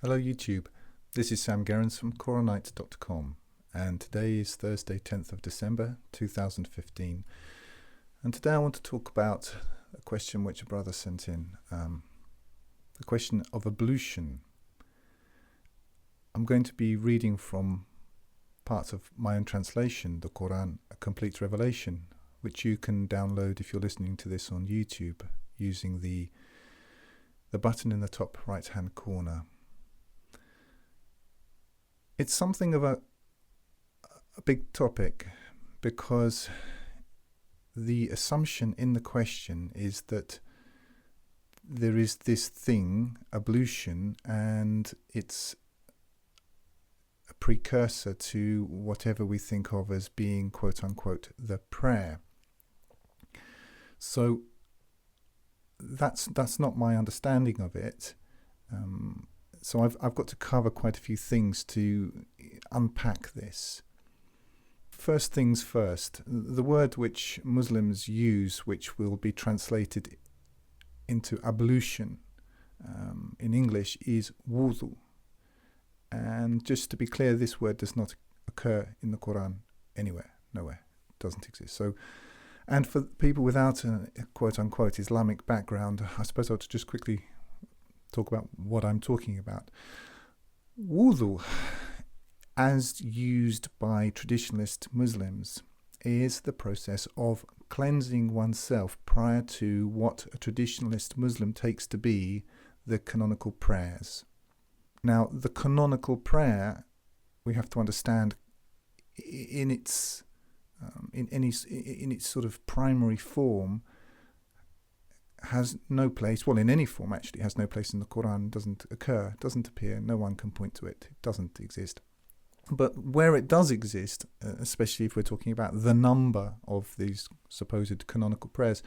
Hello YouTube, this is Sam Gerrans from Qur'anite.com, and today is Thursday 10th of December 2015, and today I want to talk about a question which a brother sent in, the question of ablution. I'm going to be reading from parts of my own translation, the Quran, a complete revelation, which you can download if you're listening to this on YouTube using the button in the top right hand corner. It's something of a big topic because the assumption in the question is that there is this thing, ablution, and it's a precursor to whatever we think of as being quote unquote the prayer. So that's not my understanding of it. So I've got to cover quite a few things to unpack this. First things first, the word which Muslims use, which will be translated into ablution in English, is wudu. And just to be clear, this word does not occur in the Quran anywhere, nowhere. It doesn't exist. So, and for people without a quote-unquote Islamic background, I suppose I'll just quickly talk about what I'm talking about. Wudu, as used by traditionalist Muslims, is the process of cleansing oneself prior to what a traditionalist Muslim takes to be the canonical prayers. Now, the canonical prayer, we have to understand in its sort of primary form, has no place, well, in any form actually, has no place in the Quran, doesn't occur, doesn't appear, no one can point to it, it doesn't exist. But where it does exist, especially if we're talking about the number of these supposed canonical prayers,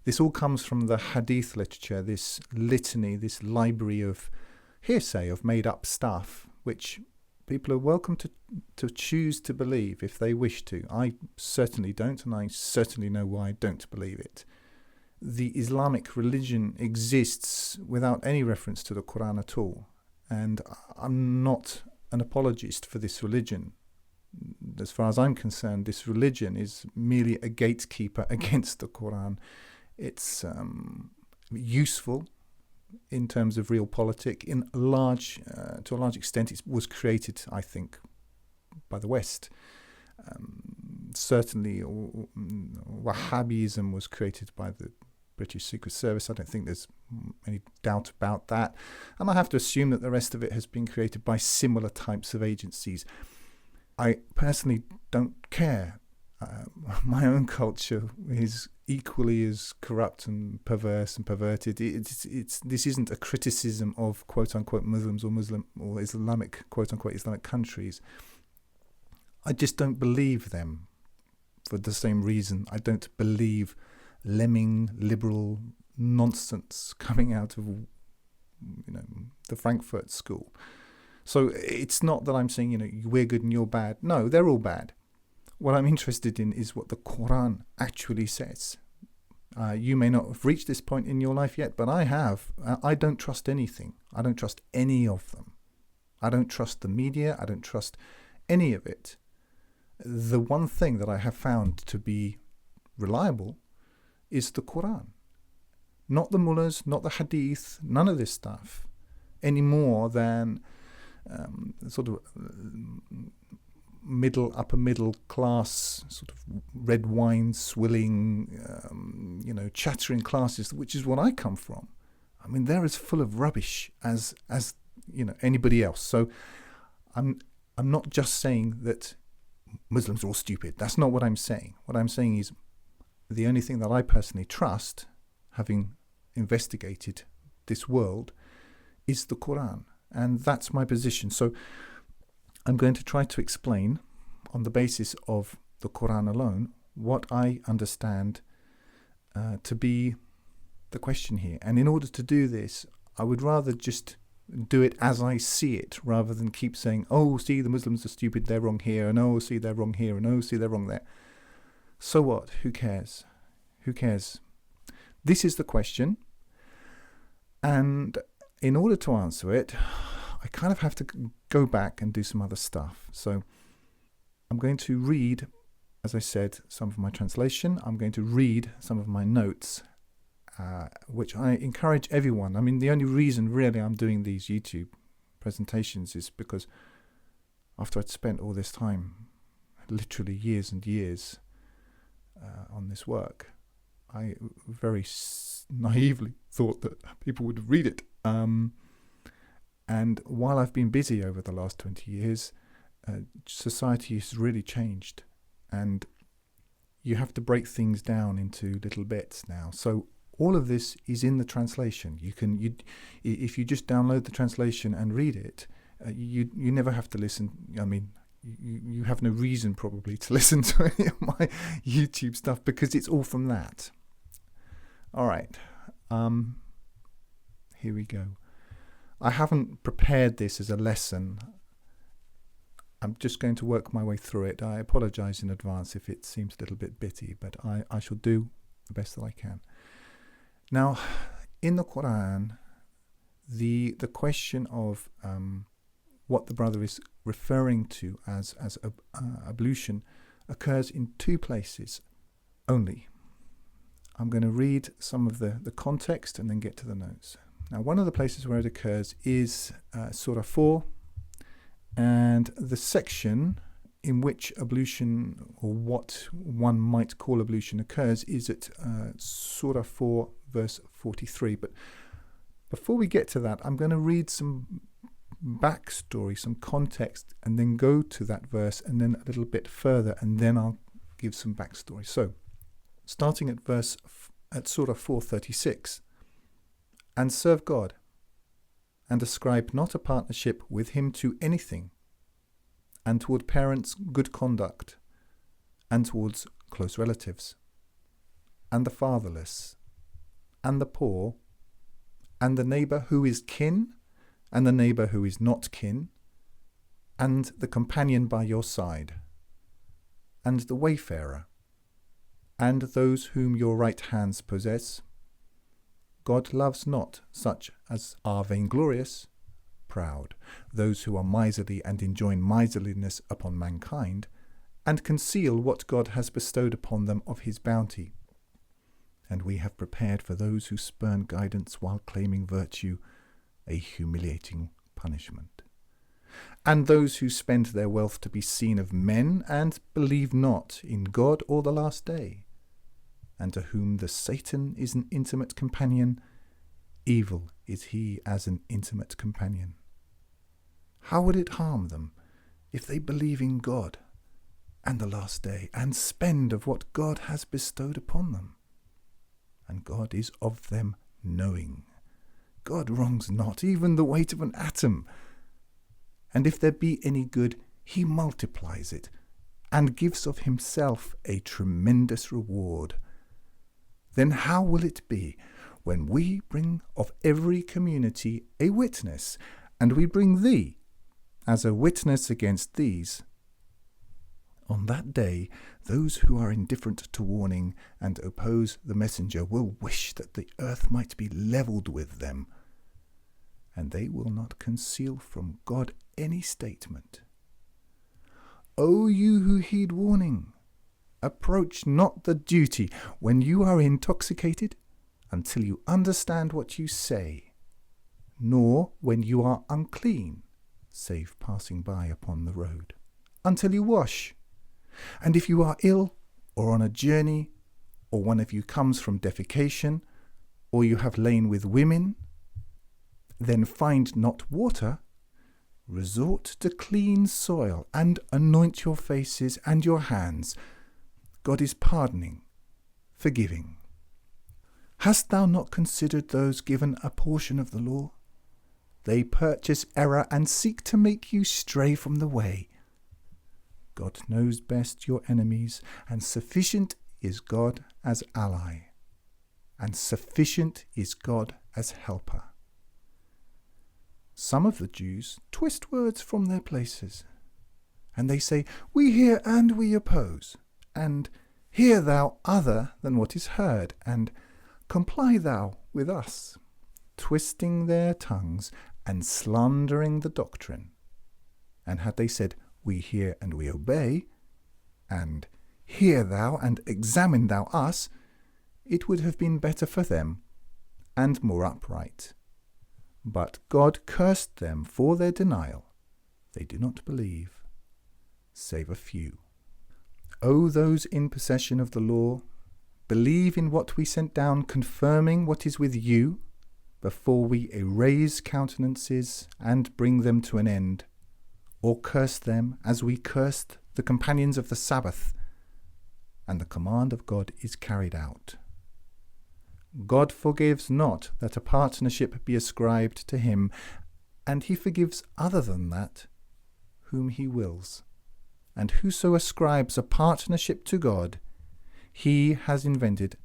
this all comes from the ḥadīth literature, this litany, this library of hearsay, of made-up stuff, which people are welcome to choose to believe if they wish to. I certainly don't, and I certainly know why I don't believe it. The Islamic religion exists without any reference to the Quran at all, and I'm not an apologist for this religion. As far as I'm concerned, this religion is merely a gatekeeper against the Quran. It's useful in terms of realpolitik. To a large extent, it was created, I think, by the West. Certainly, Wahhabism was created by the British Secret Service. I don't think there's any doubt about that. And I have to assume that the rest of it has been created by similar types of agencies. I personally don't care. My own culture is equally as corrupt and perverse and perverted. This isn't a criticism of quote-unquote Muslims or Islamic, quote-unquote Islamic countries. I just don't believe them for the same reason I don't believe lemming liberal nonsense coming out of the Frankfurt School. So it's not that I'm saying we're good and you're bad. No, they're all bad. What I'm interested in is what the Quran actually says. You may not have reached this point in your life yet, but I have. I don't trust anything. I don't trust any of them. I don't trust the media. I don't trust any of it. The one thing that I have found to be reliable is the Quran. Not the mullahs, not the hadith, none of this stuff, any more than sort of upper middle class, sort of red wine swilling, chattering classes, which is what I come from. I mean, they're as full of rubbish as anybody else. So I'm not just saying that Muslims are all stupid. That's not what I'm saying. What I'm saying is the only thing that I personally trust, having investigated this world, is the Quran. And that's my position. So I'm going to try to explain, on the basis of the Quran alone, what I understand to be the question here. And in order to do this, I would rather just do it as I see it, rather than keep saying, oh, see, the Muslims are stupid, they're wrong here, and oh, see, they're wrong here, and oh, see, they're wrong there. So what? Who cares? Who cares? This is the question. And in order to answer it, I kind of have to go back and do some other stuff. So I'm going to read, as I said, some of my translation. I'm going to read some of my notes, which I encourage everyone. I mean, the only reason really I'm doing these YouTube presentations is because after I'd spent all this time, literally years and years, on this work, I very naively thought that people would read it. And while I've been busy over the last 20 years, society has really changed, and you have to break things down into little bits now. So all of this is in the translation. If you just download the translation and read it, you never have to listen. I mean, you have no reason probably to listen to any of my YouTube stuff because it's all from that. All right, here we go. I haven't prepared this as a lesson. I'm just going to work my way through it. I apologize in advance if it seems a little bit bitty, but I shall do the best that I can. Now, in the Quran, the question of what the brother is referring to as ablution occurs in two places only. I'm going to read some of the context and then get to the notes. Now, one of the places where it occurs is Surah 4, and the section in which ablution, or what one might call ablution, occurs is at Surah 4, verse 43. But before we get to that, I'm going to read some backstory, some context, and then go to that verse, and then a little bit further, and then I'll give some backstory. So, starting at Surah 4:36, and serve God, and ascribe not a partnership with him to anything, and toward parents good conduct, and towards close relatives, and the fatherless, and the poor, and the neighbour who is kin, and the neighbour who is not kin, and the companion by your side, and the wayfarer, and those whom your right hands possess. God loves not such as are vainglorious, proud, those who are miserly and enjoin miserliness upon mankind, and conceal what God has bestowed upon them of his bounty. And we have prepared for those who spurn guidance while claiming virtue a humiliating punishment. And those who spend their wealth to be seen of men and believe not in God or the last day, and to whom the Satan is an intimate companion, evil is he as an intimate companion. How would it harm them if they believe in God and the last day, and spend of what God has bestowed upon them? And God is of them knowing. God wrongs not even the weight of an atom. And if there be any good, he multiplies it, and gives of himself a tremendous reward. Then how will it be when we bring of every community a witness, and we bring thee as a witness against these? On that day, those who are indifferent to warning and oppose the messenger will wish that the earth might be levelled with them, and they will not conceal from God any statement. O you who heed warning, approach not the duty when you are intoxicated until you understand what you say, nor when you are unclean, save passing by upon the road, until you wash. And if you are ill, or on a journey, or one of you comes from defecation, or you have lain with women, then find not water, resort to clean soil, and anoint your faces and your hands. God is pardoning, forgiving. Hast thou not considered those given a portion of the law? They purchase error and seek to make you stray from the way. God knows best your enemies, and sufficient is God as ally, and sufficient is God as helper. Some of the Jews twist words from their places, and they say, we hear and we oppose, and hear thou other than what is heard, and comply thou with us, twisting their tongues and slandering the doctrine. And had they said, we hear and we obey, and hear thou and examine thou us, it would have been better for them and more upright. But God cursed them for their denial. They do not believe, save a few. O those in possession of the law, believe in what we sent down, confirming what is with you, before we erase countenances and bring them to an end, or curse them as we cursed the companions of the Sabbath, and the command of God is carried out. God forgives not that a partnership be ascribed to him, and he forgives other than that, whom he wills. And whoso ascribes a partnership to God, he has invented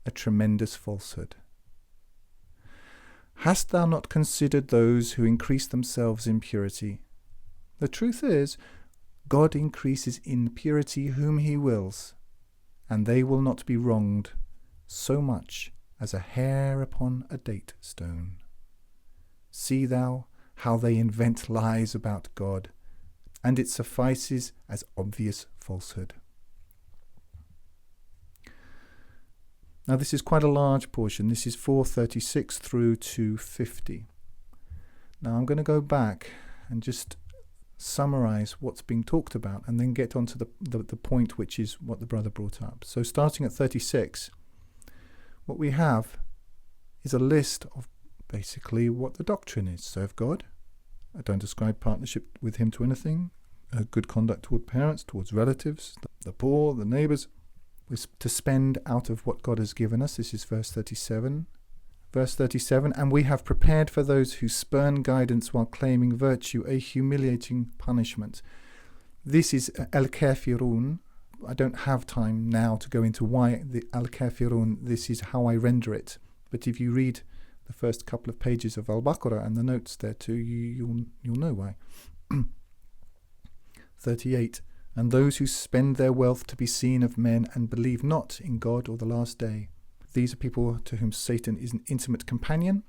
a tremendous falsehood. Hast thou not considered those who increase themselves in purity? The truth is, God increases in purity whom he wills, and they will not be wronged so much as a hair upon a date stone. See thou how they invent lies about God, and it suffices as obvious falsehood. Now this is quite a large portion. This is 436 through to 50. Now I'm going to go back and just summarize what's being talked about and then get onto the point, which is what the brother brought up. So starting at 36, what we have is a list of basically what the doctrine is. Serve God. I don't ascribe partnership with him to anything. Good conduct toward parents, towards relatives, the poor, the neighbours. We're to spend out of what God has given us. This is verse 37. Verse 37, and we have prepared for those who spurn guidance while claiming virtue a humiliating punishment. This is al-kafirun. I don't have time now to go into why the al-kafirun, this is how I render it. But if you read the first couple of pages of Al-Baqarah and the notes there too, you'll know why. 38, and those who spend their wealth to be seen of men and believe not in God or the last day. These are people to whom Satan is an intimate companion.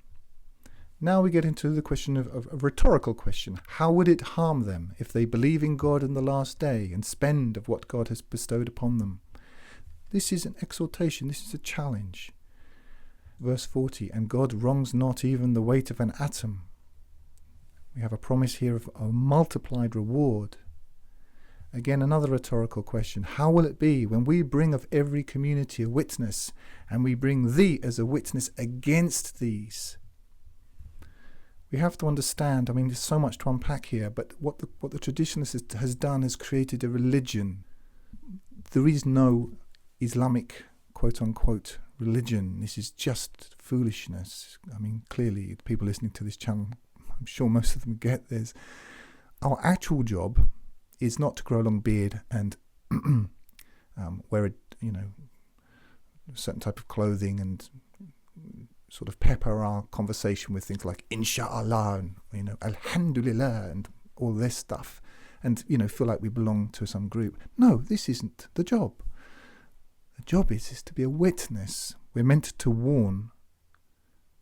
Now we get into the question of a rhetorical question. How would it harm them if they believe in God and the last day and spend of what God has bestowed upon them? This is an exhortation. This is a challenge. Verse 40, and God wrongs not even the weight of an atom. We have a promise here of a multiplied reward. Again, another rhetorical question. How will it be when we bring of every community a witness, and we bring thee as a witness against these? We have to understand, there's so much to unpack here, but what the traditionalist has done is created a religion. There is no Islamic, quote-unquote, religion. This is just foolishness. Clearly, the people listening to this channel, I'm sure most of them get this. Our actual job is not to grow a long beard and wear a certain type of clothing and sort of pepper our conversation with things like inshallah and alhamdulillah and all this stuff, and feel like we belong to some group. No, this isn't the job. The job is to be a witness. We're meant to warn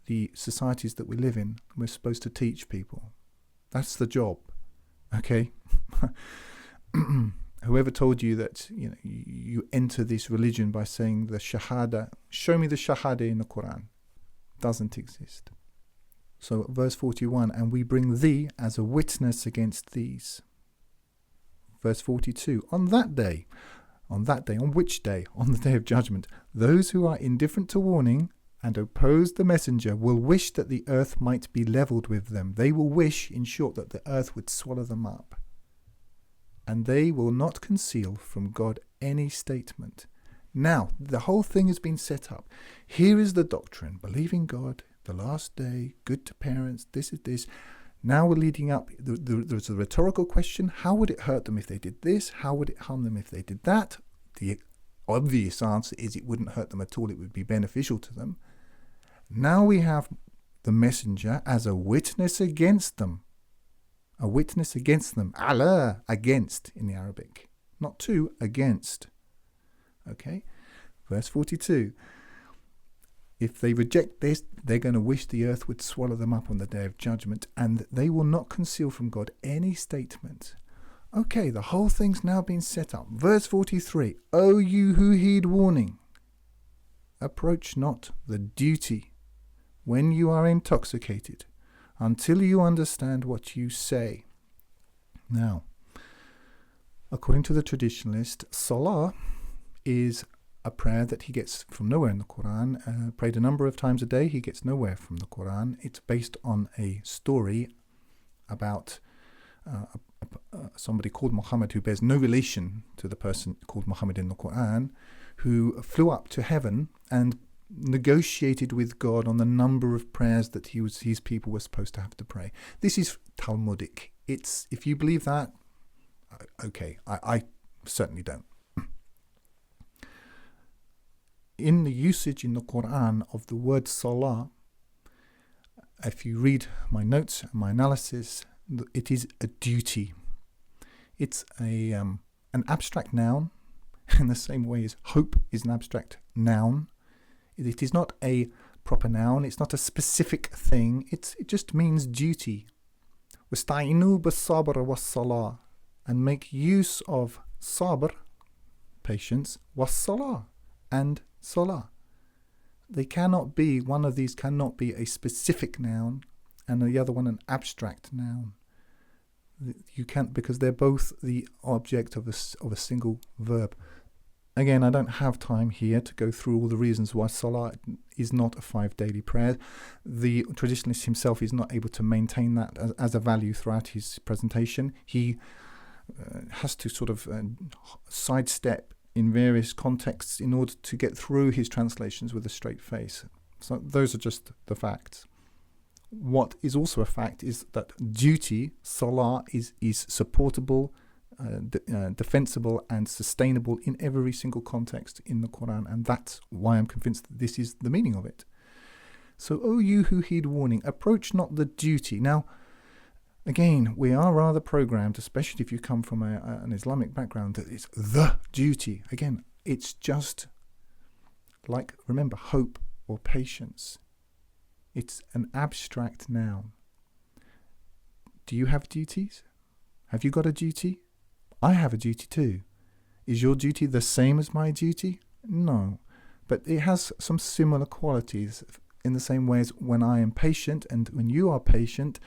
the societies that we live in. We're supposed to teach people. That's the job. Okay? Whoever told you that you enter this religion by saying the shahada, show me the shahada in the Quran, doesn't exist. So verse 41, and we bring thee as a witness against these. Verse 42, on which day? On the day of judgment, those who are indifferent to warning and oppose the messenger will wish that the earth might be leveled with them. They will wish, in short, that the earth would swallow them up. And they will not conceal from God any statement. Now, the whole thing has been set up. Here is the doctrine. Believe in God, the last day, good to parents, this is this. Now we're leading up. There's a rhetorical question. How would it hurt them if they did this? How would it harm them if they did that? The obvious answer is it wouldn't hurt them at all. It would be beneficial to them. Now we have the messenger as a witness against them. A witness against them. Allah, against in the Arabic. Not to, against. Okay? Verse 42. If they reject this, they're going to wish the earth would swallow them up on the day of judgment, and they will not conceal from God any statement. Okay, the whole thing's now been set up. Verse 43, O you who heed warning, approach not the duty when you are intoxicated until you understand what you say. Now, according to the traditionalist, ṣalāt is a prayer that he gets from nowhere in the Quran, prayed a number of times a day. He gets nowhere from the Quran. It's based on a story about somebody called Muhammad who bears no relation to the person called Muhammad in the Quran, who flew up to heaven and negotiated with God on the number of prayers that his people were supposed to have to pray. This is Talmudic. It's, if you believe that, okay, I certainly don't. In the usage in the Quran of the word ṣalāt, if you read my notes and my analysis, it is a duty. It's an abstract noun in the same way as hope is an abstract noun. It is not a proper noun. It's not a specific thing. It just means duty. وَاسْتَعِنُوا بِالصَّبْرِ وَالصَّلَاةِ, and make use of sabr, patience, was-salah, and salah. They cannot be, one of these cannot be a specific noun and the other one an abstract noun. You can't, because they're both the object of a single verb. Again, I don't have time here to go through all the reasons why salah is not a 5 daily prayer. The traditionalist himself is not able to maintain that as a value throughout his presentation. He has to sort of sidestep in various contexts in order to get through his translations with a straight face. So those are just the facts. What is also a fact is that duty, salah, is supportable, defensible and sustainable in every single context in the Quran, and that's why I'm convinced that this is the meaning of it. So, O you who heed warning, approach not the duty. Now, again, we are rather programmed, especially if you come from an Islamic background, that it's the duty. Again, it's just like, remember, hope or patience. It's an abstract noun. Do you have duties? Have you got a duty? I have a duty too. Is your duty the same as my duty? No. But it has some similar qualities in the same way as when I am patient and when you are patient,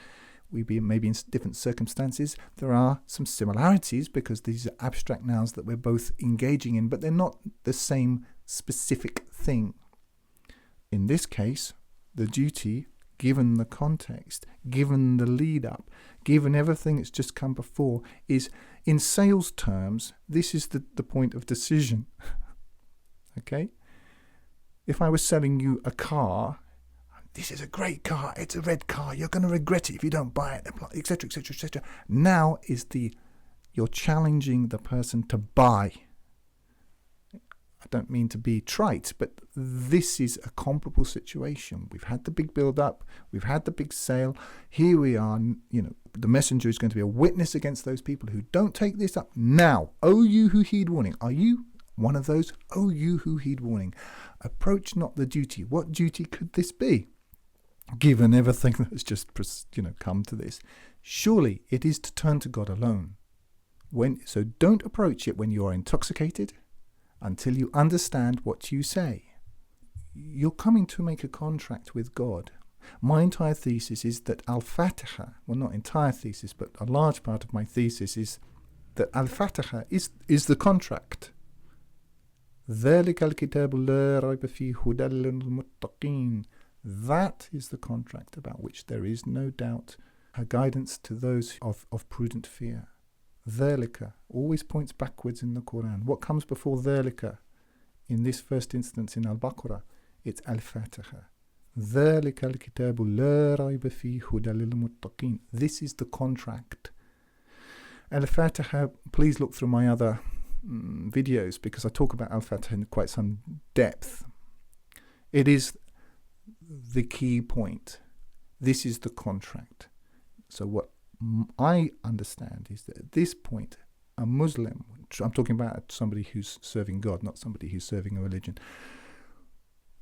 we be maybe in different circumstances. There are some similarities because these are abstract nouns that we're both engaging in, but they're not the same specific thing. In this case, the duty, given the context, given the lead up, given everything that's just come before, is, in sales terms, this is the point of decision. Okay? If I was selling you a car, this is a great car, it's a red car, you're going to regret it if you don't buy it, etc., etc., etc. Now is you're challenging the person to buy. I don't mean to be trite, but this is a comparable situation. We've had the big build-up, we've had the big sale. Here we are, the messenger is going to be a witness against those people who don't take this up. Now, O you who heed warning, are you one of those? O you who heed warning, approach not the duty. What duty could this be? Given everything that's just come to this, surely it is to turn to God alone. So don't approach it when you are intoxicated, until you understand what you say. You're coming to make a contract with God. My entire thesis is that Al-Fatiha, well, not entire thesis, but a large part of my thesis is that Al-Fatiha is the contract. ذَلِكَ الْكِتَابُ لَا رَيْبَ فِيهِ هُدًى لِلْمُتَّقِينَ. That is the contract about which there is no doubt, a guidance to those of prudent fear. ذَلِكَ always points backwards in the Quran. What comes before ذَلِكَ? In this first instance in Al-Baqarah, it's Al-Fatiha. ذَلِكَ الْكِتَابُ لَا رَيْبَ فِيهِ هُدًى لِلْمُتَّقِينَ. This is the contract. Al-Fatiha, please look through my other videos because I talk about Al-Fatiha in quite some depth. It is the key point. This is the contract. So what I understand is that at this point, a Muslim, I'm talking about somebody who's serving God, not somebody who's serving a religion,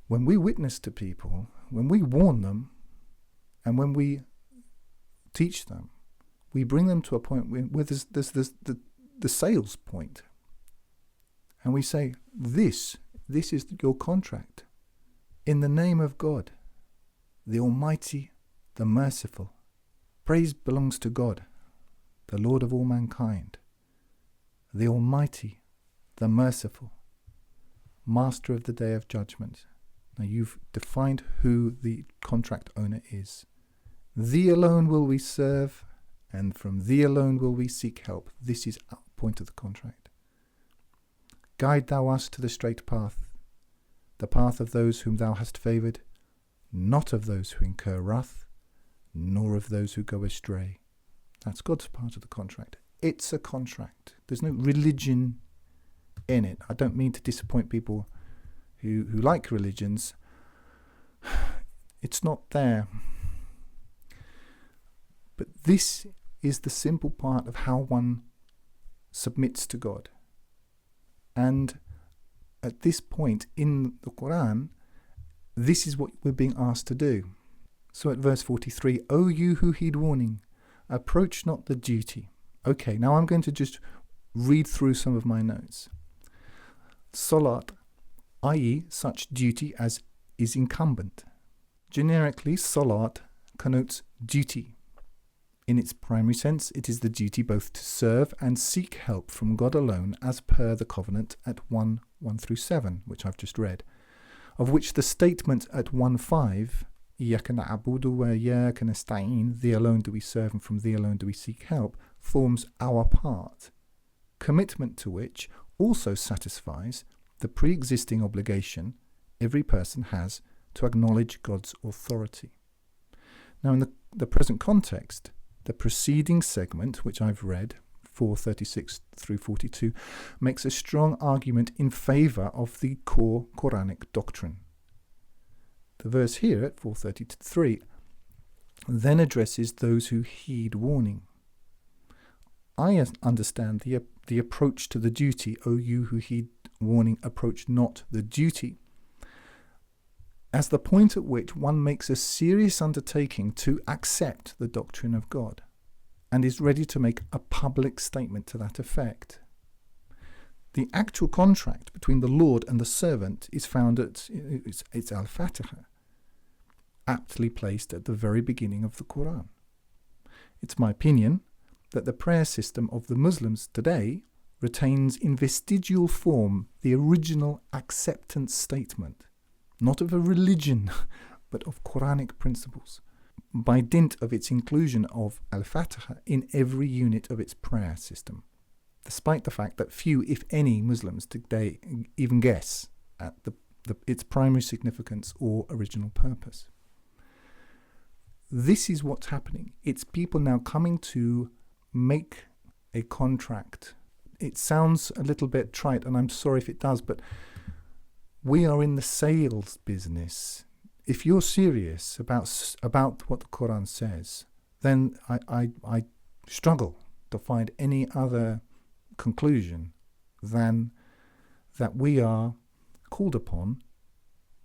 when we witness to people, when we warn them, and when we teach them, we bring them to a point where there's the sales point. And we say, this is your contract. In the name of God, the Almighty, the Merciful. Praise belongs to God, the Lord of all mankind, the Almighty, the Merciful, Master of the Day of Judgment. Now you've defined who the contract owner is. Thee alone will we serve, and from thee alone will we seek help. This is our point of the contract. Guide thou us to the straight path, the path of those whom thou hast favoured, not of those who incur wrath, nor of those who go astray. That's God's part of the contract. It's a contract. There's no religion in it. I don't mean to disappoint people who like religions. It's not there. But this is the simple part of how one submits to God. And at this point in the Quran, this is what we're being asked to do. So at verse 43, O you who heed warning, approach not the duty. Okay, now I'm going to just read through some of my notes. Ṣalāt, i.e. such duty as is incumbent. Generically, ṣalāt connotes duty. In its primary sense, it is the duty both to serve and seek help from God alone as per the covenant at 1:1-7, which I've just read, of which the statement at 1:5, إِيَّاكَ نَعْبُدُ وَإِيَّاكَ نَسْتَعِينُ, thee alone do we serve and from thee alone do we seek help, forms our part, commitment to which also satisfies the pre-existing obligation every person has to acknowledge God's authority. Now in the present context, the preceding segment, which I've read, 4:36-42, makes a strong argument in favour of the core Quranic doctrine. The verse here at 4:33 then addresses those who heed warning. I understand the approach to the duty, O you who heed warning, approach not the duty, as the point at which one makes a serious undertaking to accept the doctrine of God and is ready to make a public statement to that effect. The actual contract between the Lord and the servant is found at it's Al-Fatiha, aptly placed at the very beginning of the Quran. It's my opinion that the prayer system of the Muslims today retains in vestigial form the original acceptance statement, not of a religion, but of Quranic principles, by dint of its inclusion of Al-Fatiha in every unit of its prayer system, despite the fact that few, if any, Muslims today even guess at its primary significance or original purpose. This is what's happening. It's people now coming to make a contract. It sounds a little bit trite, and I'm sorry if it does, but we are in the sales business. If you're serious about what the Quran says, then I struggle to find any other conclusion than that we are called upon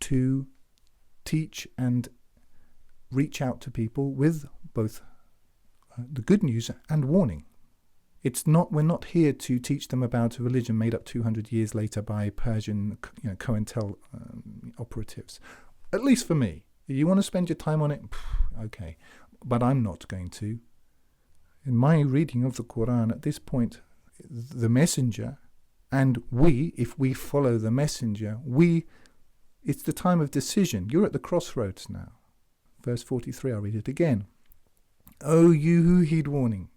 to teach and reach out to people with both the good news and warning. We're not here to teach them about a religion made up 200 years later by Persian COINTEL operatives. At least for me. If you want to spend your time on it, okay. But I'm not going to. In my reading of the Quran at this point, the messenger and we, if we follow the messenger, it's the time of decision. You're at the crossroads now. Verse 43, I'll read it again. O you who heed warning,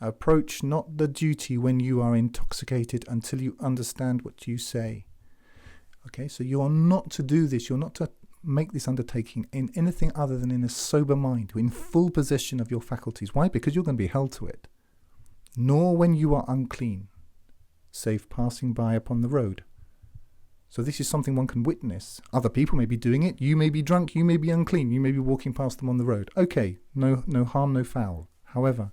approach not the duty when you are intoxicated until you understand what you say. Okay, so you are not to do this. You're not to make this undertaking in anything other than in a sober mind, in full possession of your faculties. Why? Because you're going to be held to it. Nor when you are unclean, save passing by upon the road. So this is something one can witness. Other people may be doing it. You may be drunk. You may be unclean. You may be walking past them on the road. Okay, no harm, no foul. However,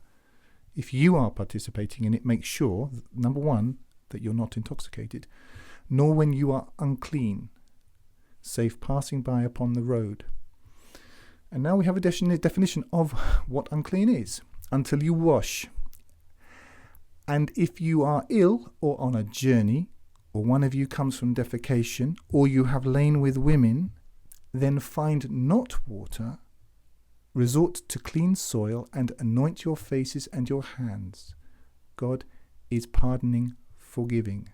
if you are participating in it, make sure, number one, that you're not intoxicated, nor when you are unclean. save passing by upon the road. And now we have a definition of what unclean is. Until you wash. And if you are ill or on a journey, or one of you comes from defecation, or you have lain with women, then find not water, resort to clean soil and anoint your faces and your hands. God is pardoning, forgiving.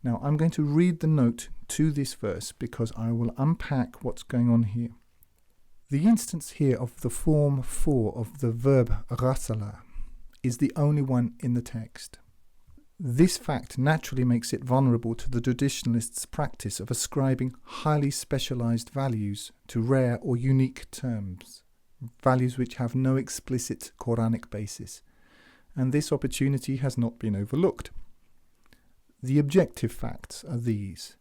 Now I'm going to read the note to this verse because I will unpack what's going on here. The instance here of the form 4 of the verb ghasala is the only one in the text. This fact naturally makes it vulnerable to the traditionalists' practice of ascribing highly specialized values to rare or unique terms, values which have no explicit Quranic basis, and this opportunity has not been overlooked. The objective facts are these.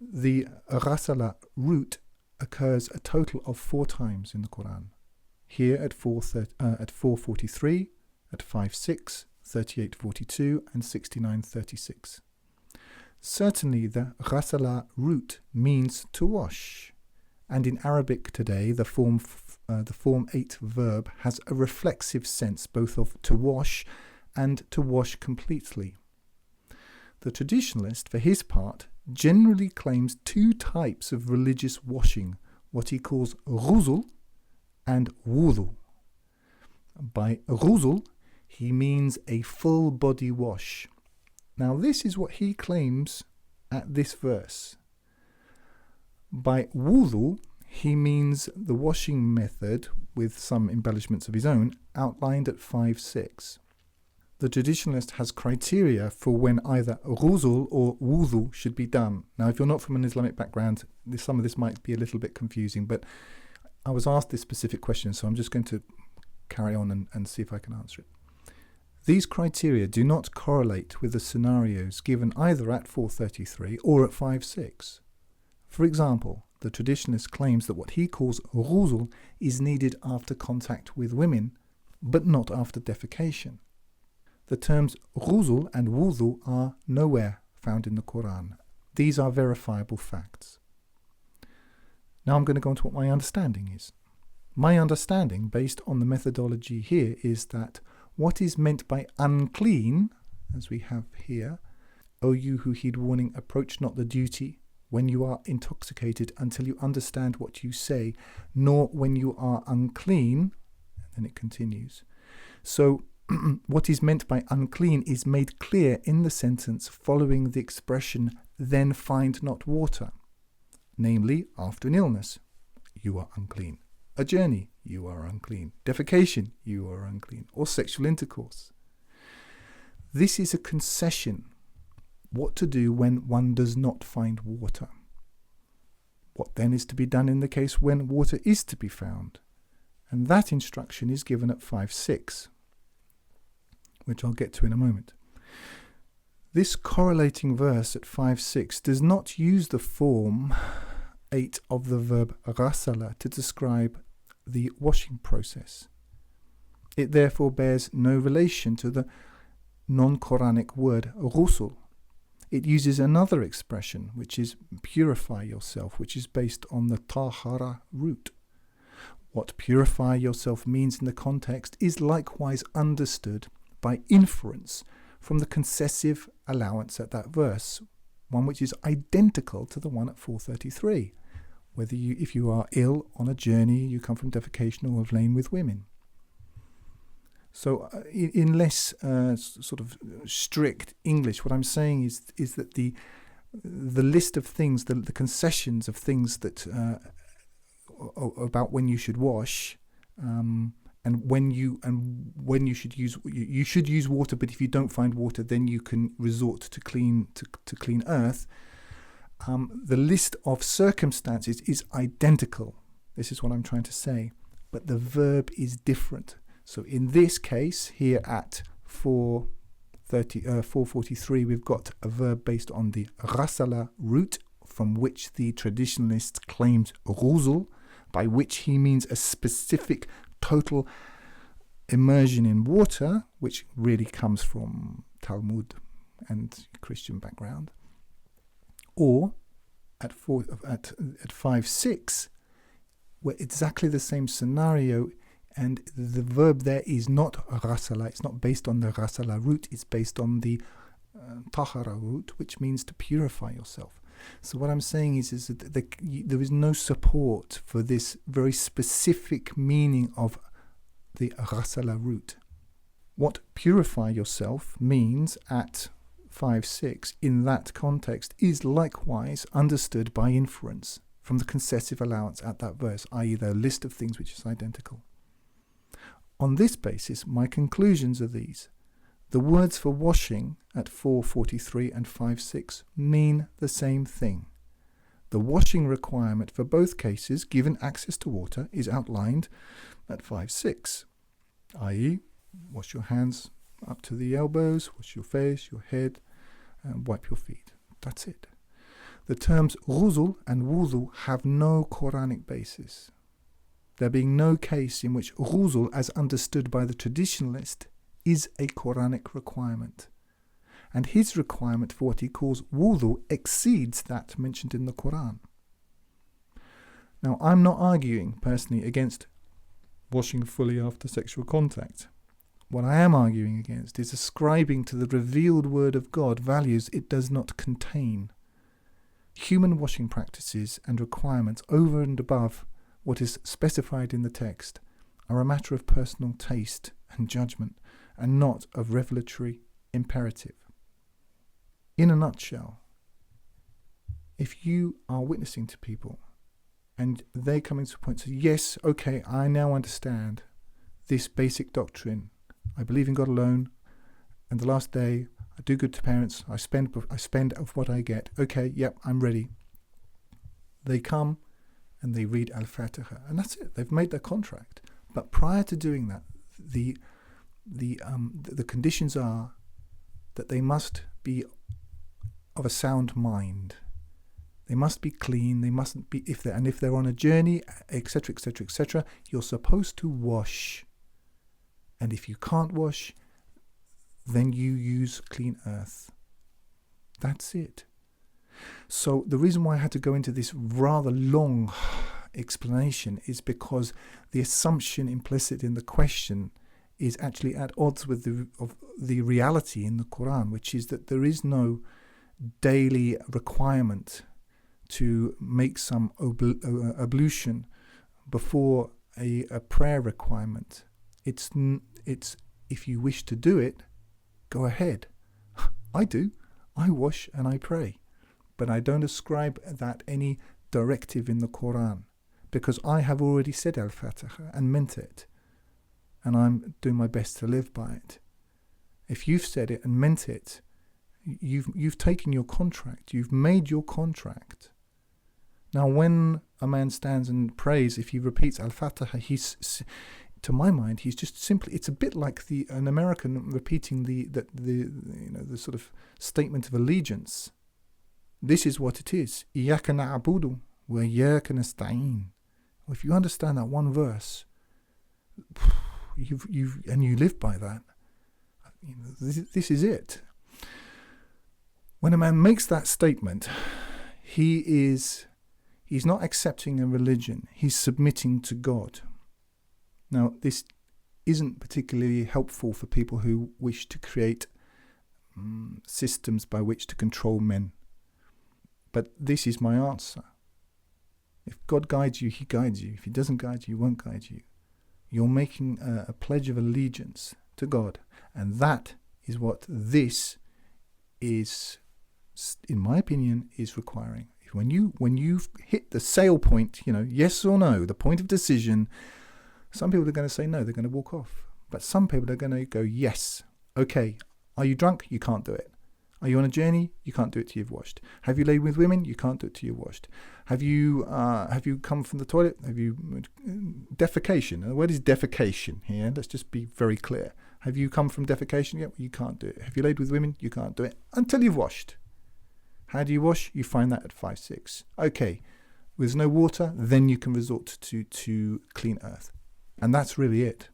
The ghasala root occurs a total of 4 times in the Quran. Here at 443, at 5:6, 38:42 and 69:36. Certainly the ghasala root means to wash, and in Arabic today the form 8 verb has a reflexive sense both of to wash and to wash completely. The traditionalist, for his part, generally claims 2 types of religious washing, what he calls ghusl and wudu. By ghusl, he means a full body wash. Now this is what he claims at this verse. By wudu, he means the washing method, with some embellishments of his own, outlined at 5:6. The traditionalist has criteria for when either ghusl or wudu should be done. Now, if you're not from an Islamic background, some of this might be a little bit confusing, but I was asked this specific question, so I'm just going to carry on and see if I can answer it. These criteria do not correlate with the scenarios given either at 433 or at 5:6. For example, the traditionalist claims that what he calls ghusl is needed after contact with women, but not after defecation. The terms ghusl and wudu are nowhere found in the Quran. These are verifiable facts. Now I'm going to go on to what my understanding is. My understanding, based on the methodology here, is that what is meant by unclean, as we have here, O you who heed warning, approach not the duty when you are intoxicated until you understand what you say, nor when you are unclean, and then it continues. So what is meant by unclean is made clear in the sentence following the expression, then find not water. Namely, after an illness, you are unclean. A journey, you are unclean. Defecation, you are unclean. Or sexual intercourse. This is a concession. What to do when one does not find water. What then is to be done in the case when water is to be found? And that instruction is given at 5:6. Which I'll get to in a moment. This correlating verse at 5:6 does not use the form 8 of the verb ghasala to describe the washing process. It therefore bears no relation to the non-Quranic word ghusl. It uses another expression, which is purify yourself, which is based on the tahara root. What purify yourself means in the context is likewise understood by inference from the concessive allowance at that verse, one which is identical to the one at 433. If you are ill on a journey, you come from defecation or have lain with women. So in less sort of strict English, what I'm saying is that the list of things, the concessions of things that about when you should wash, and when you should use water, but if you don't find water, then you can resort to clean earth. The list of circumstances is identical. This is what I'm trying to say, but the verb is different. So in this case, here at 443, we've got a verb based on the ghasala root, from which the traditionalist claims ghusl, by which he means a specific total immersion in water, which really comes from Talmud and Christian background. Or at 5:6, where exactly the same scenario, and the verb there is not ghasala. It's not based on the ghasala root. It's based on the tahara root, which means to purify yourself. So what I'm saying is that there is no support for this very specific meaning of the ghasala root. What purify yourself means at 5:6 in that context is likewise understood by inference from the concessive allowance at that verse, i.e. the list of things which is identical. On this basis, my conclusions are these. The words for washing at 4:43 and 5:6 mean the same thing. The washing requirement for both cases, given access to water, is outlined at 5:6, i.e. wash your hands up to the elbows, wash your face, your head, and wipe your feet. That's it. The terms ghusl and wudu have no Quranic basis. There being no case in which ghusl, as understood by the traditionalist, is a Quranic requirement. And his requirement for what he calls wudu exceeds that mentioned in the Quran. Now, I'm not arguing personally against washing fully after sexual contact. What I am arguing against is ascribing to the revealed word of God values it does not contain. Human washing practices and requirements over and above what is specified in the text are a matter of personal taste and judgment, and not of revelatory imperative. In a nutshell, if you are witnessing to people and they come into a point and say, yes, okay, I now understand this basic doctrine. I believe in God alone, and the last day I do good to parents, I spend of what I get. Okay, yep, I'm ready. They come and they read Al-Fatiha, and that's it. They've made their contract. But prior to doing that, the conditions are that they must be of a sound mind. They must be clean. They mustn't be if they're on a journey, etc., etc., etc. You're supposed to wash, and if you can't wash, then you use clean earth. That's it. So the reason why I had to go into this rather long explanation is because the assumption implicit in the question is actually at odds with the reality in the Quran, which is that there is no daily requirement to make some ablution before a prayer requirement. It's if you wish to do it, go ahead. I do. I wash and I pray. But I don't ascribe that any directive in the Quran, because I have already said Al-Fatiha and meant it, and I'm doing my best to live by it. If you've said it and meant it, you've taken your contract. You've made your contract. Now, when a man stands and prays, if he repeats Al-Fatiha, to my mind, he's just simply. It's a bit like an American repeating the sort of statement of allegiance. This is what it is. إِيَّاكَ نَعْبُدُ وَإِيَّاكَ نَسْتَعِينُ. If you understand that one verse, you live by that, this is it. When a man makes that statement, he's not accepting a religion. He's submitting to God. Now, this isn't particularly helpful for people who wish to create systems by which to control men. But this is my answer. If God guides you, he guides you. If he doesn't guide you, he won't guide you. You're making a pledge of allegiance to God. And that is what this is, in my opinion, is requiring. When you've hit the sale point, yes or no, the point of decision, some people are going to say no, they're going to walk off. But some people are going to go, yes, okay. Are you drunk? You can't do it. Are you on a journey? You can't do it till you've washed. Have you laid with women? You can't do it till you've washed. Have you come from the toilet? Have you defecation? What is defecation here? Let's just be very clear. Have you come from defecation? Yet you can't do it. Have you laid with women? You can't do it until you've washed. How do you wash? You find that at 5:6. Okay, there's no water, then you can resort to clean earth, and that's really it.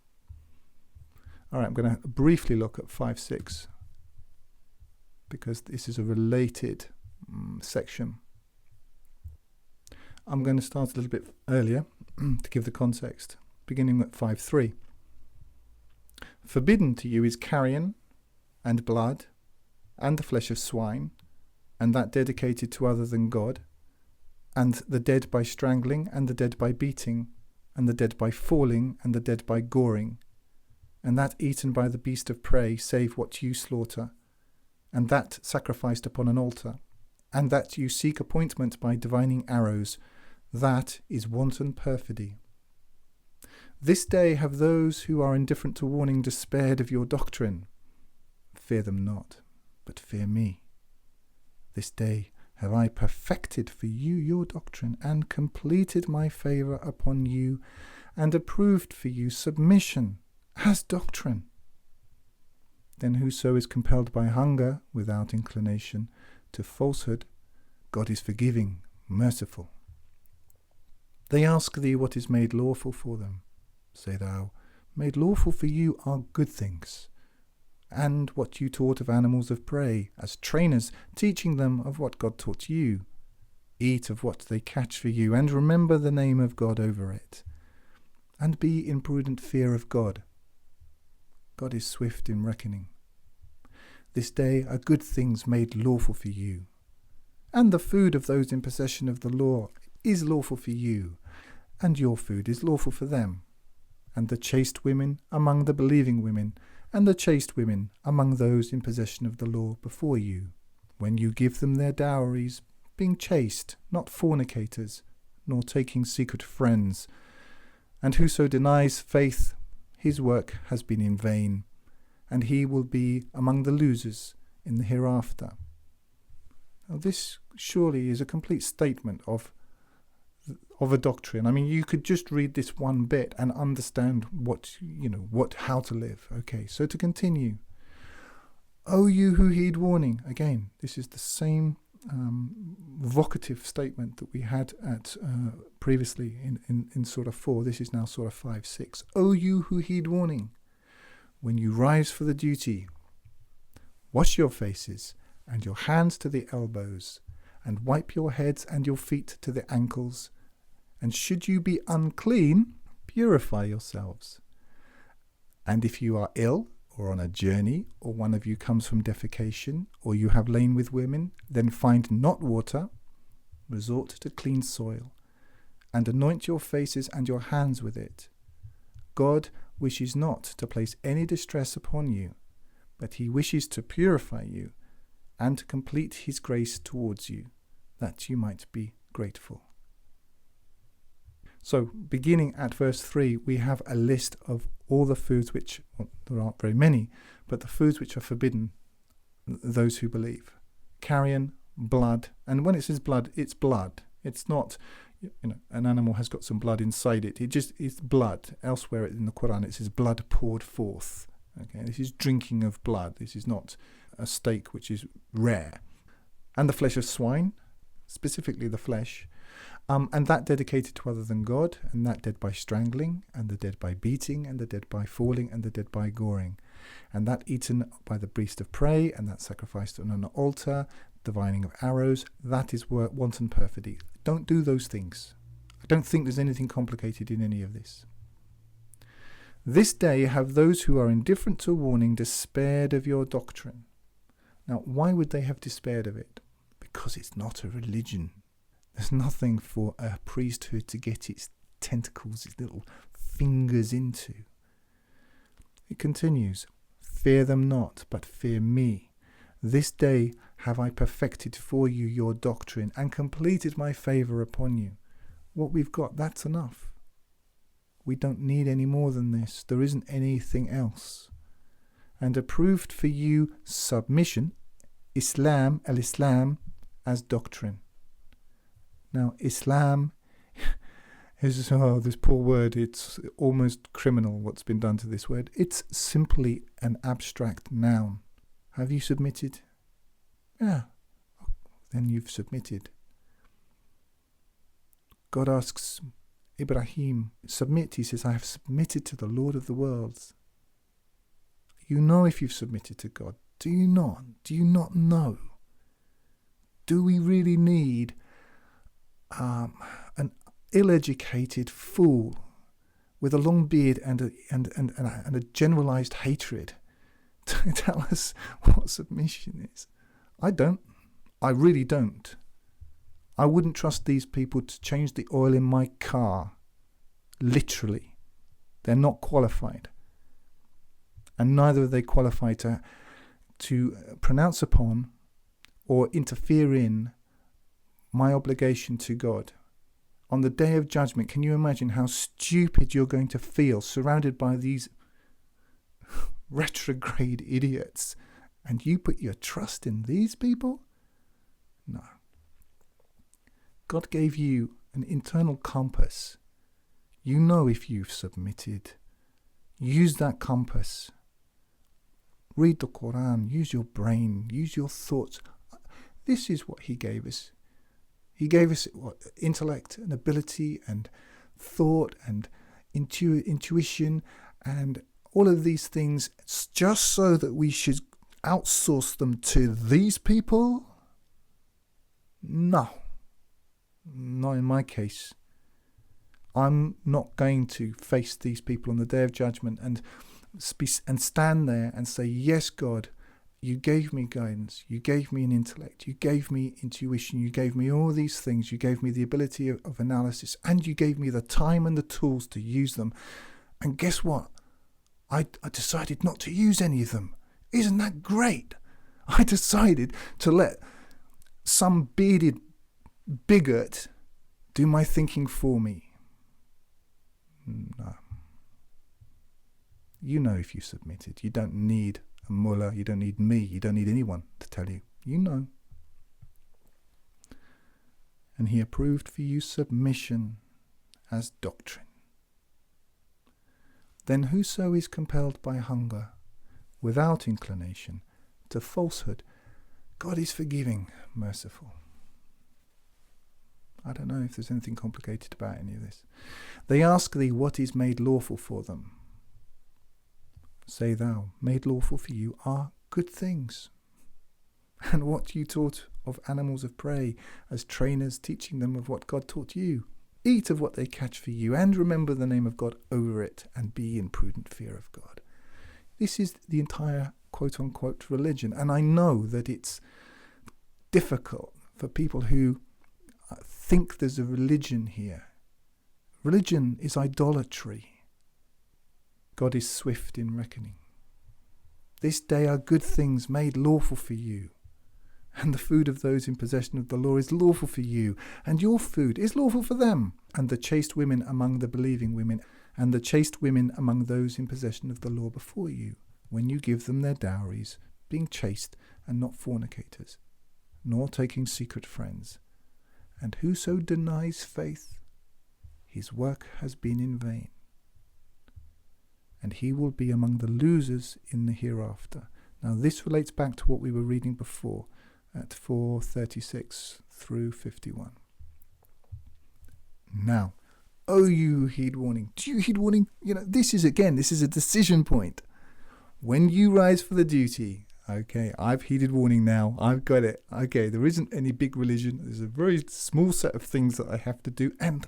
All right, I'm going to briefly look at 5:6. Because this is a related section. I'm going to start a little bit earlier to give the context, beginning at 5:3. Forbidden to you is carrion and blood and the flesh of swine, and that dedicated to other than God, and the dead by strangling, and the dead by beating, and the dead by falling, and the dead by goring, and that eaten by the beast of prey, save what you slaughter, and that sacrificed upon an altar, and that you seek appointment by divining arrows, that is wanton perfidy. This day have those who are indifferent to warning despaired of your doctrine. Fear them not, but fear me. This day have I perfected for you your doctrine, and completed my favour upon you, and approved for you submission as doctrine. Then whoso is compelled by hunger without inclination to falsehood, God is forgiving, merciful. They ask thee what is made lawful for them. Say thou, made lawful for you are good things, and what you taught of animals of prey, as trainers, teaching them of what God taught you. Eat of what they catch for you, and remember the name of God over it. And be in prudent fear of God. God is swift in reckoning. This day are good things made lawful for you, and the food of those in possession of the law is lawful for you, and your food is lawful for them, and the chaste women among the believing women, and the chaste women among those in possession of the law before you, when you give them their dowries, being chaste, not fornicators, nor taking secret friends. And whoso denies faith, his work has been in vain, and he will be among the losers in the hereafter. Now this surely is a complete statement of a doctrine. I mean, you could just read this one bit and understand how to live. Okay, so to continue. O you who heed warning. Again, this is the same vocative statement that we had at previously in Surah 4. This is now Surah 5:6. O you who heed warning, when you rise for the duty, wash your faces and your hands to the elbows, and wipe your heads and your feet to the ankles. And should you be unclean, purify yourselves. And if you are ill, or on a journey, or one of you comes from defecation, or you have lain with women, then find not water, resort to clean soil, and anoint your faces and your hands with it. God wishes not to place any distress upon you, but he wishes to purify you, and to complete his grace towards you, that you might be grateful. So, beginning at verse 3, we have a list of all the foods which, well, there aren't very many, but the foods which are forbidden, those who believe. Carrion, blood, and when it says blood, it's blood. It's not, an animal has got some blood inside it. It's blood. Elsewhere in the Quran, it says blood poured forth. Okay, this is drinking of blood. This is not a steak which is rare. And the flesh of swine, specifically the flesh, and that dedicated to other than God, and that dead by strangling, and the dead by beating, and the dead by falling, and the dead by goring, and that eaten by the beast of prey, and that sacrificed on an altar, divining of arrows. That is wanton perfidy. Don't do those things. I don't think there's anything complicated in any of this. This day have those who are indifferent to warning despaired of your doctrine. Now, why would they have despaired of it? Because it's not a religion. There's nothing for a priesthood to get its tentacles, its little fingers into. It continues, fear them not, but fear me. This day have I perfected for you your doctrine, and completed my favour upon you. What we've got, that's enough. We don't need any more than this. There isn't anything else. And approved for you submission, Islam, al-Islam, as doctrine. Now, Islam is, this poor word, it's almost criminal what's been done to this word. It's simply an abstract noun. Have you submitted? Yeah, then you've submitted. God asks Ibrahim, submit. He says, I have submitted to the Lord of the worlds. You know if you've submitted to God. Do you not? Do you not know? Do we really need an ill-educated fool with a long beard and a generalized hatred to tell us what submission is. I don't. I really don't. I wouldn't trust these people to change the oil in my car. Literally. They're not qualified. And neither are they qualified to pronounce upon or interfere in my obligation to God. On the day of judgment, can you imagine how stupid you're going to feel surrounded by these retrograde idiots, and you put your trust in these people? No. God gave you an internal compass. You know if you've submitted. Use that compass. Read the Quran. Use your brain. Use your thoughts. This is what He gave us. He gave us intellect and ability and thought and intuition and all of these things just so that we should outsource them to these people? No. Not in my case. I'm not going to face these people on the day of judgment and stand there and say, yes, God, you gave me guidance, you gave me an intellect, you gave me intuition, you gave me all these things, you gave me the ability of analysis, and you gave me the time and the tools to use them. And guess what? I decided not to use any of them. Isn't that great? I decided to let some bearded bigot do my thinking for me. No. You know if you submitted. You don't need a mullah, you don't need me, you don't need anyone to tell you. You know. And He approved for you submission as doctrine. Then whoso is compelled by hunger, without inclination, to falsehood, God is forgiving, merciful. I don't know if there's anything complicated about any of this. They ask thee what is made lawful for them. Say thou, made lawful for you are good things. And what you taught of animals of prey, as trainers teaching them of what God taught you. Eat of what they catch for you, and remember the name of God over it, and be in prudent fear of God. This is the entire quote-unquote religion. And I know that it's difficult for people who think there's a religion here. Religion is idolatry. God is swift in reckoning. This day are good things made lawful for you, and the food of those in possession of the law is lawful for you, and your food is lawful for them, and the chaste women among the believing women, and the chaste women among those in possession of the law before you, when you give them their dowries, being chaste and not fornicators, nor taking secret friends. And whoso denies faith, his work has been in vain, and he will be among the losers in the hereafter. Now this relates back to what we were reading before at 4:36 through 51. Now, oh, you who heed warning. Do you heed warning? This is a decision point. When you rise for the duty, okay, I've heeded warning now. I've got it. Okay, there isn't any big religion. There's a very small set of things that I have to do and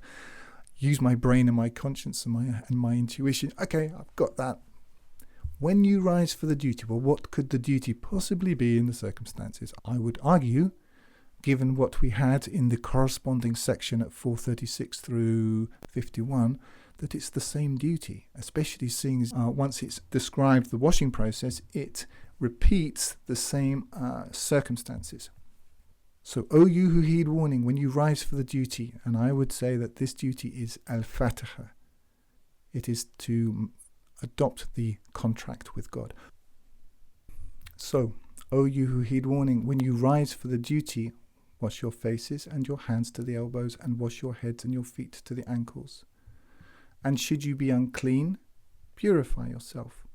use my brain and my conscience and my intuition. Okay, I've got that. When you rise for the duty, well, what could the duty possibly be in the circumstances? I would argue, given what we had in the corresponding section at 4:36 through 51, that it's the same duty, especially seeing once it's described the washing process, it repeats the same circumstances. So, O you who heed warning, when you rise for the duty, and I would say that this duty is al-Fatiha. It is to adopt the contract with God. So, O you who heed warning, when you rise for the duty, wash your faces and your hands to the elbows, and wash your heads and your feet to the ankles. And should you be unclean, purify yourself.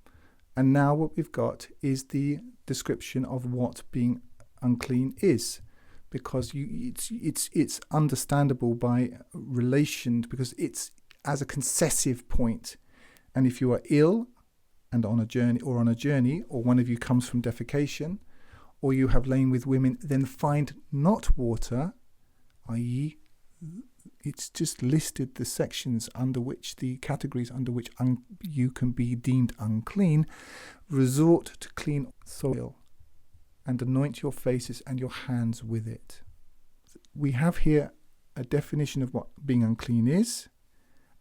And now what we've got is the description of what being unclean is, because it's understandable by relation, because it's as a concessive point. And if you are ill and on a journey, or one of you comes from defecation, or you have lain with women, then find not water, i.e. it's just listed the sections under which, the categories under which you can be deemed unclean. Resort to clean soil and anoint your faces and your hands with it. We have here a definition of what being unclean is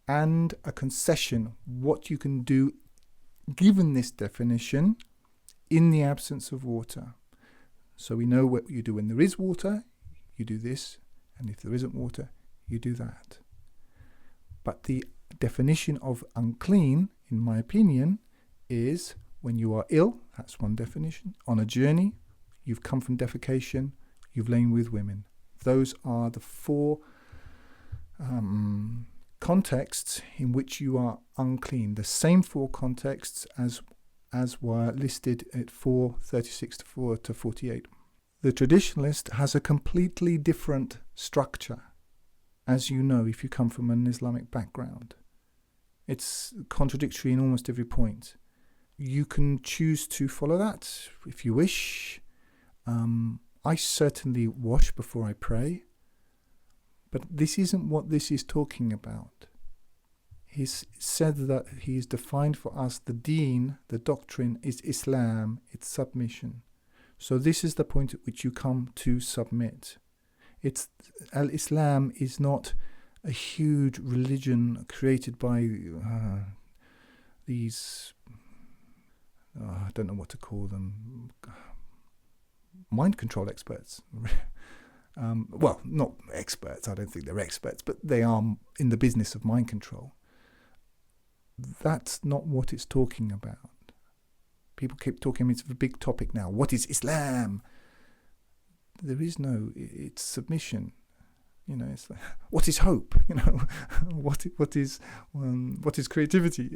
and a concession, what you can do given this definition in the absence of water. So we know what you do when there is water, you do this, and if there isn't water, you do that. But the definition of unclean, in my opinion, is when you are ill, that's one definition, on a journey, you've come from defecation, you've lain with women. Those are the four contexts in which you are unclean. The same four contexts as were listed at 4:36 to 4 to 48. The traditionalist has a completely different structure, as you know, if you come from an Islamic background. It's contradictory in almost every point. You can choose to follow that if you wish. I certainly wash before I pray, but this isn't what this is talking about. He's said that he's defined for us the deen, the doctrine is Islam, it's submission. So this is the point at which you come to submit. Al-Islam is not a huge religion created by these, I don't know what to call them, mind control experts. Well, not experts, I don't think they're experts, but they are in the business of mind control. That's not what it's talking about. People keep talking, it's a big topic now. What is Islam? There is no, it's submission. You know, it's like, what is hope? You know, what is creativity?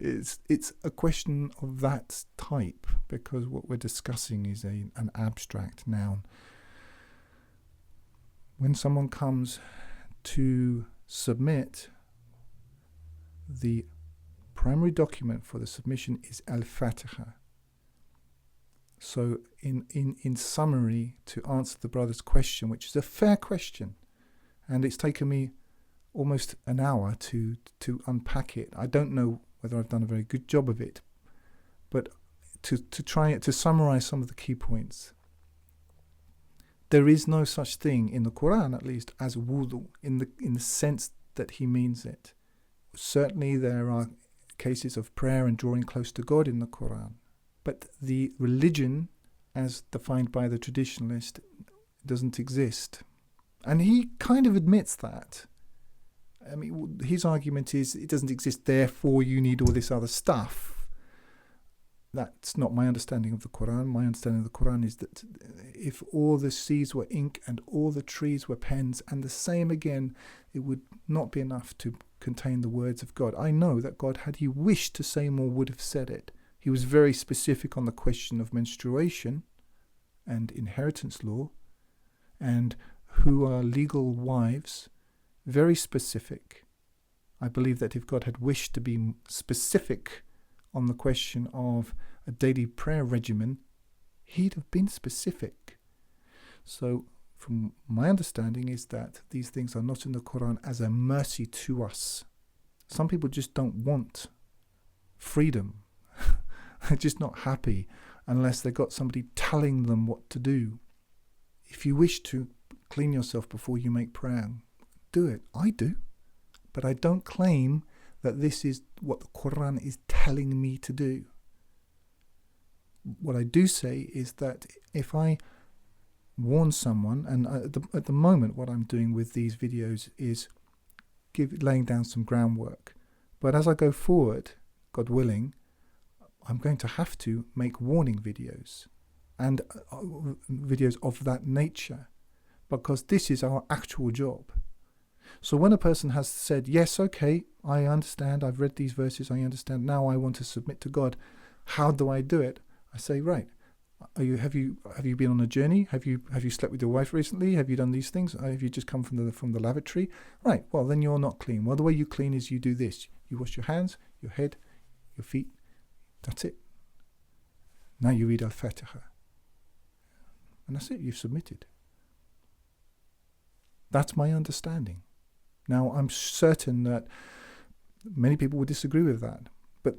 It's a question of that type, because what we're discussing is an abstract noun. When someone comes to submit, the primary document for the submission is Al-Fatiha. So in summary, to answer the brother's question, which is a fair question, and it's taken me almost an hour to unpack it. I don't know whether I've done a very good job of it, but to summarize some of the key points. There is no such thing in the Quran, at least, as wudu, in the sense that he means it. Certainly there are cases of prayer and drawing close to God in the Quran, but the religion, as defined by the traditionalist, doesn't exist. And he kind of admits that. I mean, his argument is it doesn't exist, therefore you need all this other stuff. That's not my understanding of the Quran. My understanding of the Quran is that if all the seas were ink and all the trees were pens, and the same again, it would not be enough to contain the words of God. I know that God, had he wished to say more, would have said it. He was very specific on the question of menstruation and inheritance law and who are legal wives, very specific. I believe that if God had wished to be specific on the question of a daily prayer regimen, he'd have been specific. So from my understanding is that these things are not in the Quran as a mercy to us. Some people just don't want freedom. They're just not happy unless they've got somebody telling them what to do. If you wish to clean yourself before you make prayer, do it. I do. But I don't claim that this is what the Quran is telling me to do. What I do say is that if I warn someone, and at the moment what I'm doing with these videos is laying down some groundwork. But as I go forward, God willing, I'm going to have to make warning videos and videos of that nature, because this is our actual job. So when a person has said, yes, okay, I understand, I've read these verses, I understand, now I want to submit to God, how do I do it? I say, right, have you been on a journey? Have you slept with your wife recently? Have you done these things? Have you just come from the lavatory? Right, well then you're not clean. Well, the way you clean is you do this. You wash your hands, your head, your feet. That's it. Now you read Al-Fatiha. And that's it, you've submitted. That's my understanding. Now, I'm certain that many people will disagree with that. But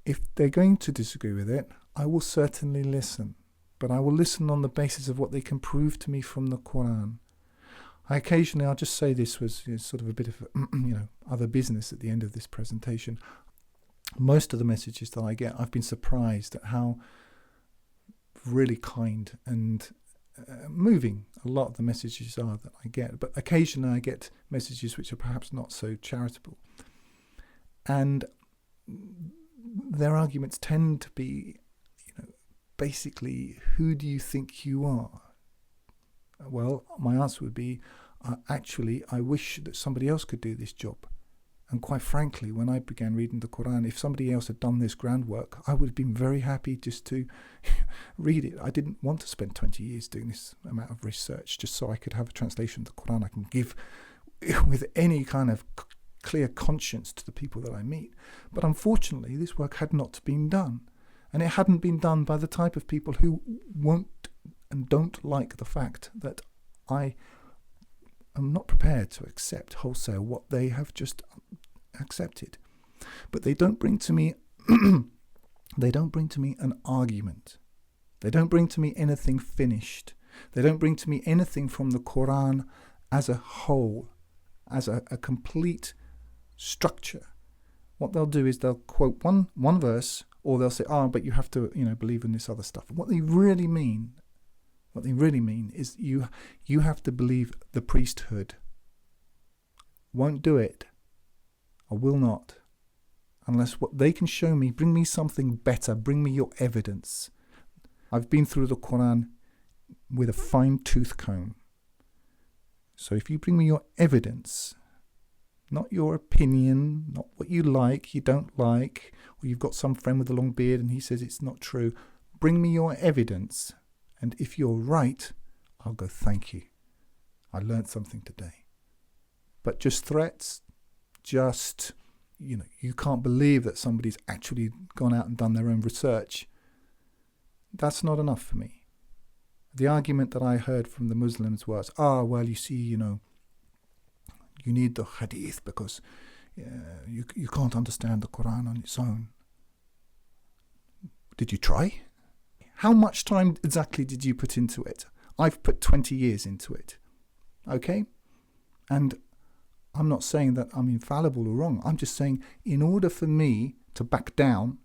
if they're going to disagree with it, I will certainly listen. But I will listen on the basis of what they can prove to me from the Quran. I'll just say this was sort of a bit of other business at the end of this presentation. Most of the messages that I get, I've been surprised at how really kind and moving a lot of the messages are that I get. But occasionally I get messages which are perhaps not so charitable. And their arguments tend to be, basically, who do you think you are? Well, my answer would be, actually, I wish that somebody else could do this job. And quite frankly, when I began reading the Quran, if somebody else had done this groundwork, I would have been very happy just to read it. I didn't want to spend 20 years doing this amount of research just so I could have a translation of the Quran I can give with any kind of clear conscience to the people that I meet. But unfortunately, this work had not been done. And it hadn't been done by the type of people who won't and don't like the fact that I am not prepared to accept wholesale what they have just accepted. But they don't bring to me an argument. They don't bring to me anything finished. They don't bring to me anything from the Quran as a whole, as a complete structure. What they'll do is they'll quote one verse, or they'll say, but you have to believe in this other stuff. What they really mean is you have to believe the priesthood. Won't do it. I will not. Unless what they can show me, bring me something better, bring me your evidence. I've been through the Quran with a fine-tooth comb. So if you bring me your evidence, not your opinion, not what you like, you don't like, or you've got some friend with a long beard and he says it's not true, bring me your evidence. And if you're right, I'll go, thank you. I learned something today. But just threats, you can't believe that somebody's actually gone out and done their own research. That's not enough for me. The argument that I heard from the Muslims was, you see, you need the hadith because you can't understand the Quran on its own. Did you try? How much time exactly did you put into it? I've put 20 years into it. Okay? And I'm not saying that I'm infallible or wrong. I'm just saying in order for me to back down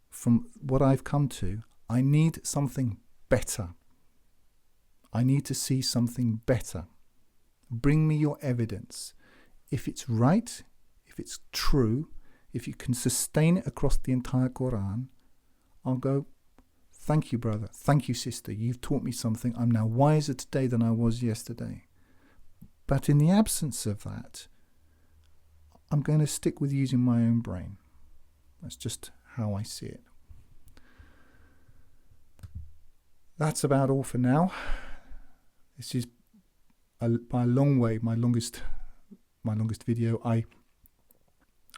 from what I've come to, I need something better. I need to see something better. Bring me your evidence. If it's right, if it's true, if you can sustain it across the entire Quran, I'll go, thank you, brother. Thank you, sister. You've taught me something. I'm now wiser today than I was yesterday. But in the absence of that, I'm going to stick with using my own brain. That's just how I see it. That's about all for now. This is by a long way my longest video. I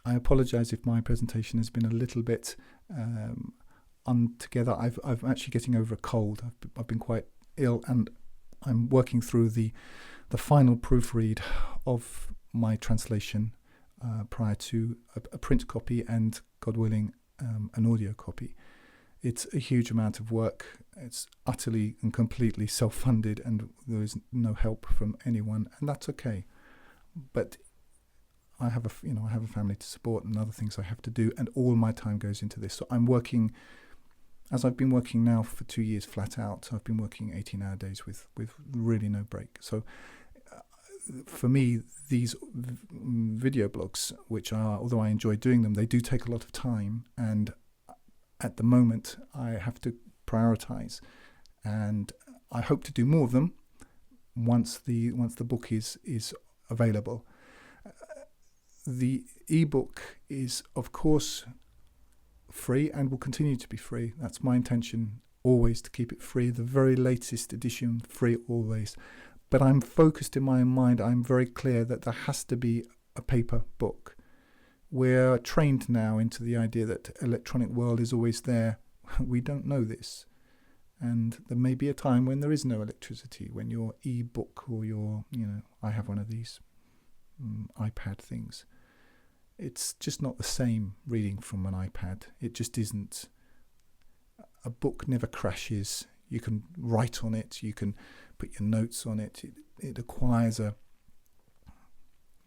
apologize if my presentation has been a little bit untogether. I'm actually getting over a cold. I've been quite ill, and I'm working through the final proofread of my translation prior to a print copy and, God willing, an audio copy. It's a huge amount of work. It's utterly and completely self-funded, and there is no help from anyone, and that's okay. But I have a family to support and other things I have to do, and all my time goes into this. So I'm working, as I've been working now for 2 years flat out. I've been working 18-hour days with really no break. So for me, these video blogs, which are, although I enjoy doing them, they do take a lot of time, and at the moment I have to prioritize, and I hope to do more of them once the book is available. The ebook is, of course, free and will continue to be free. That's my intention, always to keep it free. The very latest edition, free always. But I'm focused in my mind. I'm very clear that there has to be a paper book. We're trained now into the idea that electronic world is always there. We don't know this. And there may be a time when there is no electricity, when your e-book or your, I have one of these, iPad things. It's just not the same reading from an iPad. It just isn't. A book never crashes. You can write on it. You can put your notes on it. It acquires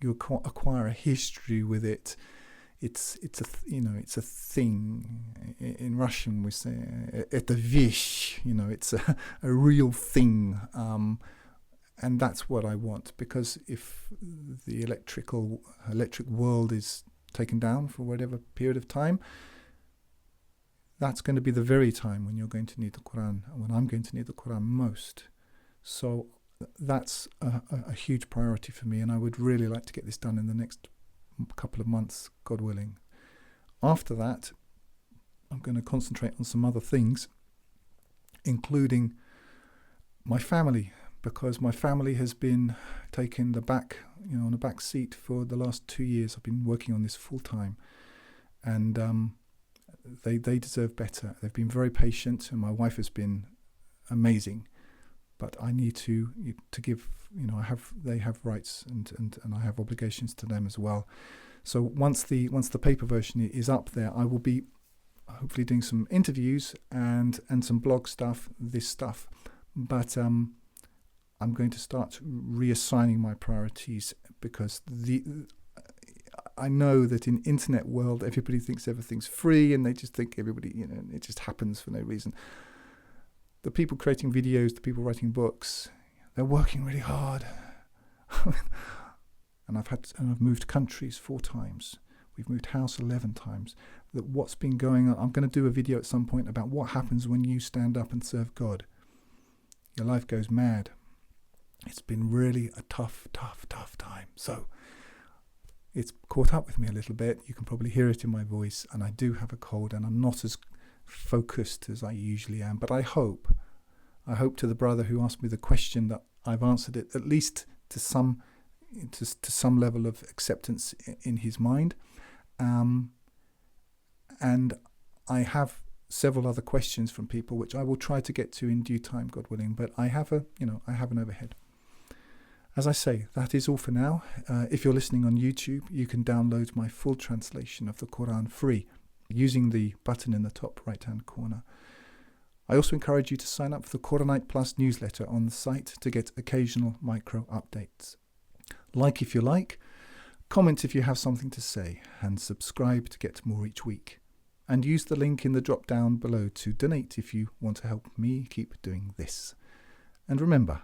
you acquire a history with it. It's a thing. In Russian we say это Vish. It's a real thing. And that's what I want, because if the electric world is taken down for whatever period of time, that's going to be the very time when you're going to need the Quran, and when I'm going to need the Quran most. So that's a huge priority for me, and I would really like to get this done in the next couple of months, God willing. After that, I'm going to concentrate on some other things, including my family, because my family has been taken on the back seat for the last 2 years. I've been working on this full time, and they deserve better. They've been very patient, and my wife has been amazing. But I need to give, they have rights and I have obligations to them as well. So once the paper version is up there, I will be hopefully doing some interviews and some blog stuff, this stuff. But I'm going to start reassigning my priorities, because I know that in internet world everybody thinks everything's free, and they just think it just happens for no reason. The people creating videos, the people writing books, they're working really hard. And I've moved countries 4 times. We've moved house 11 times. That what's been going on, I'm going to do a video at some point about what happens when you stand up and serve God. Your life goes mad. It's been really a tough time. So it's caught up with me a little bit. You can probably hear it in my voice, and I do have a cold, and I'm not as focused as I usually am. But I hope to the brother who asked me the question that I've answered it at least to some level of acceptance in his mind. And I have several other questions from people which I will try to get to in due time, God willing. But I have an overhead. As I say, that is all for now. If you're listening on YouTube, you can download my full translation of the Quran free using the button in the top right-hand corner. I also encourage you to sign up for the Quranite Plus newsletter on the site to get occasional micro updates. Like if you like, comment if you have something to say, and subscribe to get more each week. And use the link in the drop down below to donate if you want to help me keep doing this. And remember,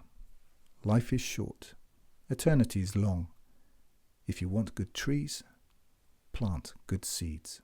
life is short, eternity is long. If you want good trees, plant good seeds.